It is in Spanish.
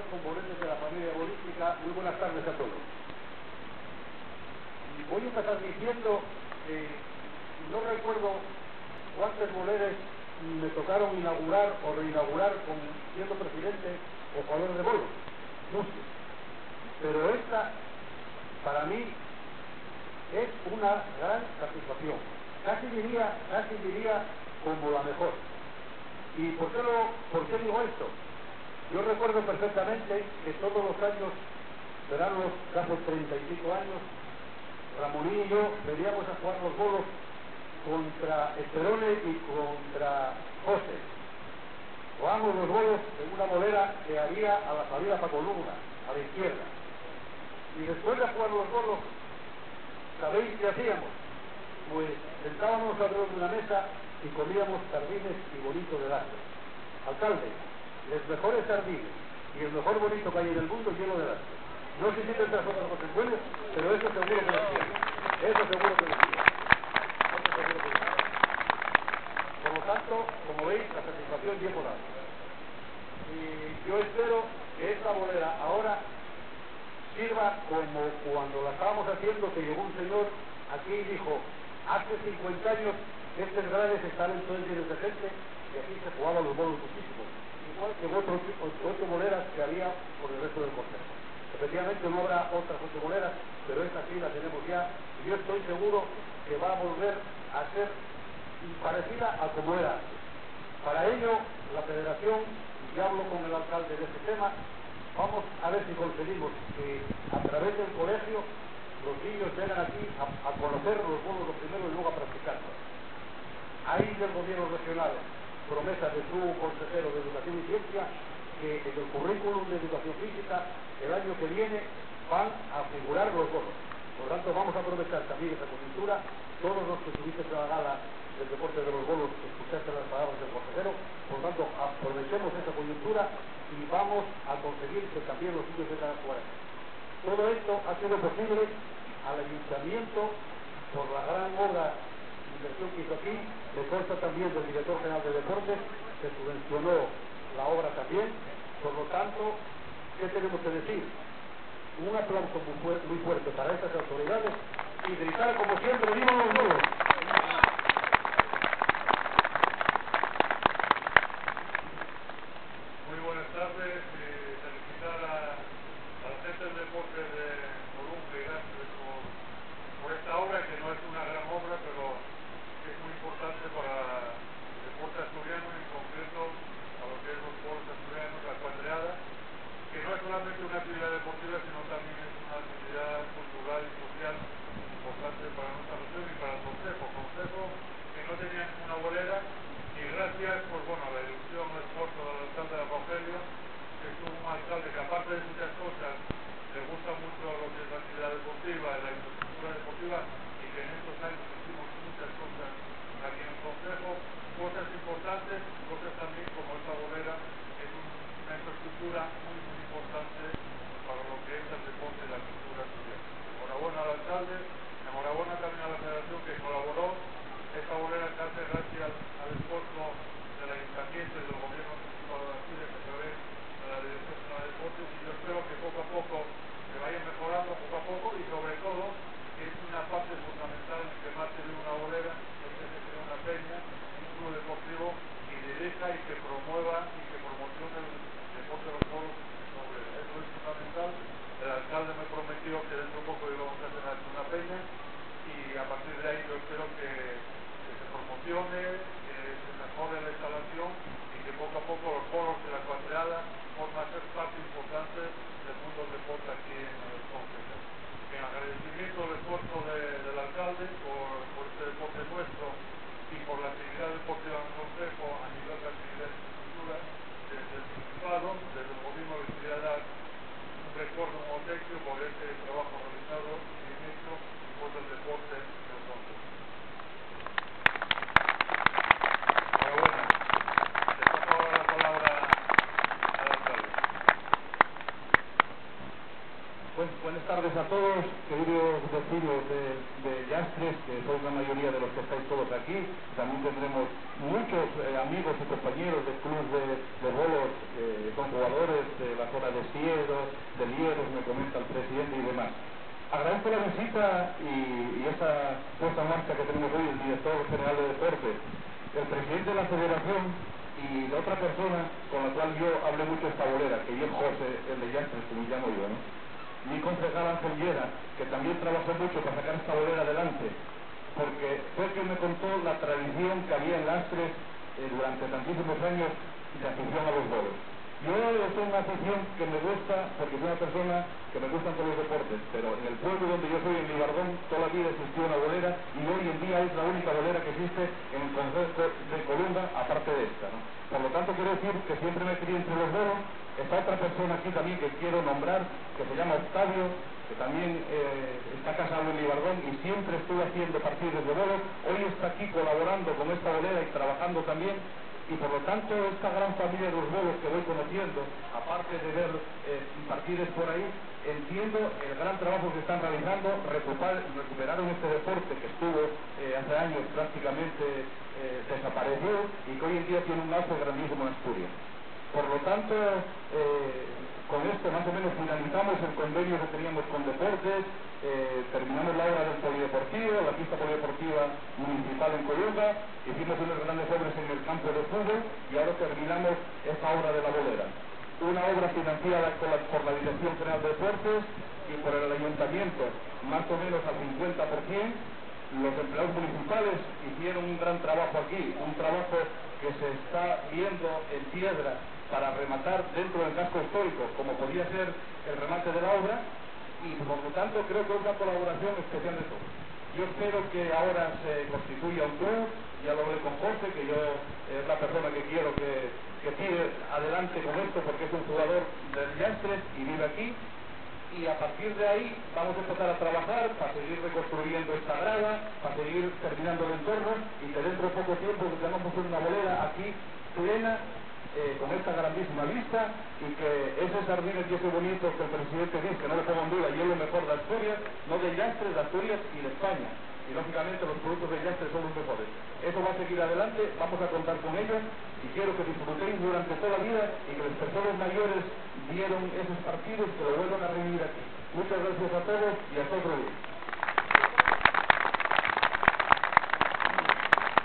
componentes de la familia bolística, muy buenas tardes a todos. Voy a empezar diciendo que no recuerdo cuántos boleros me tocaron inaugurar o reinaugurar siendo presidente o jugador de bolos, muchos. Pero esta, para mí, es una gran satisfacción. Casi diría como la mejor. ¿Y por qué digo esto? Yo recuerdo perfectamente que todos los años, veranos de hace 35 años, Ramonín y yo veníamos a jugar los bolos contra Esperone y contra José. Jugamos los bolos en una bolera que había a la salida para Columna, a la izquierda. Y después de jugar los bolos, ¿sabéis qué hacíamos? Pues sentábamos alrededor de una mesa y comíamos sardines y bonito de láser. Alcalde, los mejores sardines y el mejor bonito que hay en el mundo lleno de láser. No sé si tendrás otras cosas buenas, pero eso seguro que lo hacía. Eso seguro que lo hacía. Por lo tanto, como veis, la satisfacción llevo dada. Y yo espero que esta bolera ahora sirva como cuando la estábamos haciendo, que llegó un señor aquí y dijo, hace 50 años estos grandes estaban todos llenos de gente y aquí se jugaban los bolos muchísimo, igual que ocho boleras que había por el resto del consejo. Efectivamente no habrá otras ocho boleras, pero esta sí la tenemos ya y yo estoy seguro que va a volver a ser parecida a como era antes. Para ello, la federación, y hablo con el alcalde de este tema, vamos a ver si conseguimos que a través del colegio los niños vengan aquí a conocer los bolos lo primero y luego a practicarlos. Hay del gobierno regional promesa de su consejero de Educación y Ciencia que en el currículum de Educación Física el año que viene van a figurar los bolos. Por lo tanto, vamos a aprovechar también esa coyuntura. Todos los que estuvisteis en la gala del deporte de los bolos escuchaste las palabras del consejero. Por lo tanto, aprovechemos esa coyuntura y vamos a conseguir que también los niños vengan a jugar. Todo esto ha sido posible al ayuntamiento por la gran obra de inversión que hizo aquí. Me consta también del director general de deportes, se subvencionó la obra también. Por lo tanto, ¿qué tenemos que decir? Un aplauso muy fuerte para estas autoridades y gritar como siempre, ¡viva los bolos! Muy buenas tardes y felicitar a la gente del deporte de Columbia y Gastres por esta obra, que no es una gran obra, pero que es muy importante para el deporte asturiano, en concreto a lo que es los bolos asturianos, la cuadreada, que no es solamente una actividad deportiva, sino también es una actividad cultural y social importante para nuestra región y para el concejo que no tenía ninguna bolera, y gracias pues bueno a la ilusión, el esfuerzo del alcalde de Rogelio, que es un alcalde que aparte de muchas cosas le gusta mucho lo que es la actividad deportiva y la infraestructura deportiva, y que en estos años hicimos muchas cosas aquí en el concejo, cosas importantes y cosas también como esta bolera, que es una infraestructura muy importante para lo que es el deporte y la cultura asturiana. Enhorabuena al alcalde, enhorabuena también a la federación que colaboró. Esta bolera se hace gracias al esfuerzo del ayuntamiento y del gobierno del Principado de Asturias a través de la Dirección General de Deportes, y yo espero que poco a poco se vaya mejorando, poco a poco, y sobre todo que es una parte fundamental en que más se ve una bolera, es que se crea una peña, un club deportivo, y dirija y que promueva y que promocione el deporte de los bolos en esta bolera. Eso es fundamental. El alcalde me prometió que dentro de poco íbamos a tener aquí una peña, y a partir de ahí yo espero que se promocione, que se mejore la instalación y que poco a poco los bolos y la cuadreada forman a ser parte importante del mundo del deporte aquí en el concejo. En agradecimiento al esfuerzo del alcalde por este deporte nuestro y por la actividad deportiva en el concejo a nivel de actividad e infraestructura, desde el Principado, desde el gobierno les quería dar un recuerdo, un obsequio por este trabajo realizado y bien hecho en pos del deporte en el concejo. Enhorabuena. Le paso ahora la palabra a la Buenas tardes a todos, queridos vecinos de Llastres, que sois la mayoría de los que estáis todos aquí. También tendremos muchos amigos y compañeros del club de bolos, que son jugadores de la zona de Siero, de Lieros, me comenta el presidente y demás. Agradezco la visita y esta puesta en marcha que tenemos hoy, el director general de deportes, el presidente de la federación y la otra persona con la cual yo hablé mucho esta bolera, que es José, el de Llastres, como llamo yo, ¿no? Mi concejal Ángel Llera, que también trabajó mucho para sacar esta bolera adelante, porque fue quien me contó la tradición que había en Lastres durante tantísimos años de afición a los bolos. Yo tengo una afición que me gusta, porque soy una persona que me gustan todos los deportes, pero en el pueblo donde yo soy, en Libardón, toda la vida existió una bolera y hoy en día es la única bolera que existe en el concejo de Colunga, aparte de esta, ¿no? Por lo tanto, quiero decir que siempre me crié entre los bolos. Está otra persona aquí también que quiero nombrar, que se llama Octavio, que también está casado en Libardón y siempre estuvo haciendo partidos de bolos. Hoy está aquí colaborando con esta bolera y trabajando también. Y por lo tanto, esta gran familia de los bolos que voy conociendo, aparte de ver partidos por ahí, entiendo el gran trabajo que están realizando. Recuperaron este deporte que estuvo hace años prácticamente desaparecido y que hoy en día tiene un auge grandísimo en Asturias. Por lo tanto, con esto más o menos finalizamos el convenio que teníamos con deportes, terminamos la obra del polideportivo, la pista polideportiva municipal en Colunga, hicimos unas grandes obras en el campo de fútbol y ahora terminamos esta obra de la bolera. Una obra financiada por la Dirección General de Deportes y por el Ayuntamiento, más o menos al 50%. Los empleados municipales hicieron un gran trabajo aquí, un trabajo que se está viendo en piedra para rematar dentro del casco histórico, como podía ser el remate de la obra, y por lo tanto creo que es una colaboración especial de todos. Yo espero que ahora se constituya un club, ya lo hablé con José, que yo es la persona que quiero que tire adelante con esto, porque es un jugador del Llastres y vive aquí. Y a partir de ahí vamos a empezar a trabajar para seguir reconstruyendo esta grada, para seguir terminando el entorno y que dentro de poco tiempo que tengamos una bolera aquí plena, con esta grandísima vista y que ese Sardines y ese bonito que el presidente dice, que no le pongo en duda, y es lo mejor de Asturias, no de Llastres, de Asturias y de España. Y lógicamente los productos de Llastres son los mejores. Eso va a seguir adelante, vamos a contar con ellos y quiero que disfrutéis durante toda la vida y que las personas mayores vieron esos partidos que lo vuelvan a revivir aquí. Muchas gracias a todos y hasta otro día.